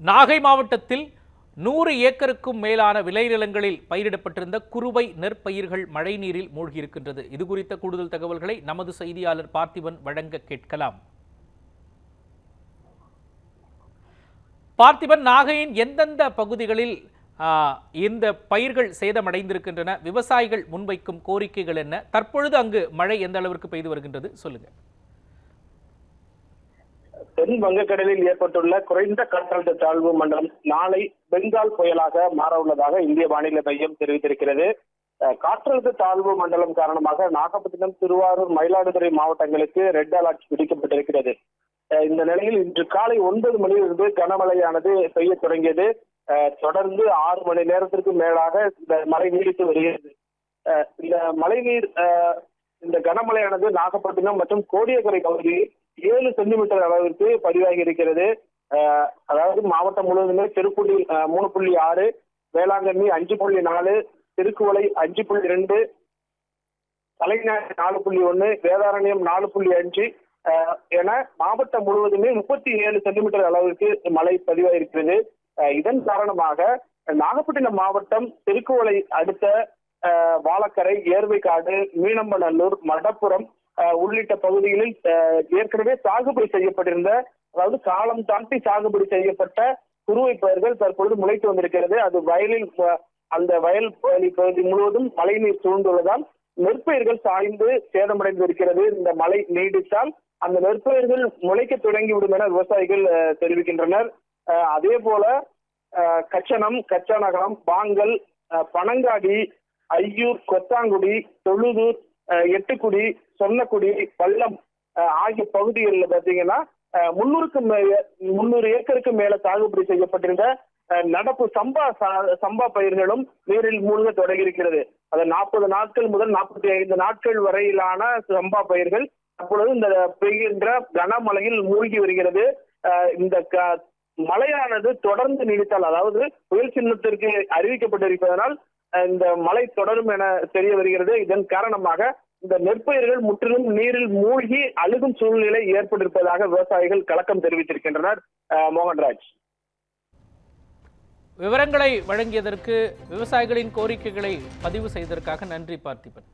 நாகை மாவட்டத்தில் 100 ஏக்கருக்கும் மேலான விளைநிலங்களில் பயிரிடப்பட்டிருந்த குறுவை நெற்பயிர்கள் மழைநீரில் மூழ்கியிருக்கின்றது. இது குறித்த கூடுதல் தகவல்களை நமது செய்தியாளர் பார்த்திபன் வழங்க கேட்கலாம். பார்த்திபன், நாகையின் எந்தெந்த பகுதிகளில் இந்த பயிர்கள் சேதமடைந்திருக்கின்றன? விவசாயிகள் முன்வைக்கும் கோரிக்கைகள் என்ன? தற்பொழுது அங்கு மழை எந்த அளவிற்கு பெய்து வருகின்றது? சொல்லுங்க. தென் வங்கக்கடலில் ஏற்பட்டுள்ள குறைந்த காற்றழுத்த தாழ்வு மண்டலம் நாளை பெங்கால் புயலாக மாற உள்ளதாக இந்திய வானிலை மையம் தெரிவித்திருக்கிறது. காற்றழுத்த தாழ்வு மண்டலம் காரணமாக நாகப்பட்டினம், திருவாரூர், மயிலாடுதுறை மாவட்டங்களுக்கு ரெட் அலர்ட் விடுக்கப்பட்டிருக்கிறது. இந்த நிலையில் இன்று காலை 9 மணியிலிருந்து கனமழையானது பெய்ய தொடங்கியது. தொடர்ந்து 6 மணி நேரத்திற்கு மேலாக இந்த மழை நீடித்து வருகிறது. இந்த மழைநீர் இந்த கனமழையானது நாகப்பட்டினம் மற்றும் கோடியக்கரை பகுதியில் 7 சென்டிமீட்டர் அளவிற்கு பதிவாகி இருக்கிறது. அதாவது மாவட்டம் முழுவதுமே திருப்புள்ளி 3.6, வேளாங்கண்ணி 5.4, திருக்குவளை 5.2, தலைஞாயிறு 4.1, வேதாரண்யம் 4.5 என மாவட்டம் முழுவதுமே 37 சென்டிமீட்டர் அளவிற்கு மழை பதிவாயிருக்கிறது. இதன் காரணமாக நாகப்பட்டினம் மாவட்டம் திருக்குவளை அடுத்த வாழக்கரை, ஏர்வைக்காடு, மீனம்பநல்லூர், மடப்புரம் உள்ளிட்ட பகுதிகளில் ஏற்கனவே சாகுபடி செய்யப்பட்டிருந்த, அதாவது காலம் தாண்டி சாகுபடி செய்யப்பட்ட குறுவை பயிர்கள் தற்பொழுது முளைத்து வந்திருக்கிறது. அது வயலில் அந்த வயல் பகுதி முழுவதும் மழைநீர் சூழ்ந்துள்ளதால் நெற்பயிர்கள் சாய்ந்து சேதமடைந்து இருக்கிறது. இந்த மழை நீடித்தால் அந்த நெற்பயிர்கள் முளைக்க தொடங்கிவிடும் என விவசாயிகள் தெரிவிக்கின்றனர். அதே போல கச்சனம், கச்சாநகரம், பாங்கல், பனங்காடி, ஐயூர், கொத்தாங்குடி, தொழுதூர், எட்டுக்குடி, சொன்னக்குடி, பள்ளம் ஆகிய பகுதிகளில் பார்த்தீங்கன்னா 300 ஏக்கருக்கு மேல சாகுபடி செய்யப்பட்டிருந்த நடப்பு சம்பா பயிர்களும் நீரில் மூழ்க தொடங்கியிருக்கிறது. அது 40 நாட்கள் முதல் 45 நாட்கள் வரையிலான சம்பா பயிர்கள் அப்பொழுது இந்த பெய்கின்ற கனமழையில் மூழ்கி வருகிறது. இந்த மழையானது தொடர்ந்து நீடித்தால், அதாவது புயல் சின்னத்திற்கு அறிவிக்கப்பட்டிருப்பதனால் இந்த மழை தொடரும் என தெரிய வருகிறது. இதன் காரணமாக இந்த நெற்பயிர்கள் முற்றிலும் நீரில் மூழ்கி அழுகும் சூழ்நிலை ஏற்பட்டிருப்பதாக விவசாயிகள் கலக்கம் தெரிவித்திருக்கின்றனர். மோகன்ராஜ், விவரங்களை வழங்கியதற்கு, விவசாயிகளின் கோரிக்கைகளை பதிவு செய்ததற்காக நன்றி பார்த்திபன்.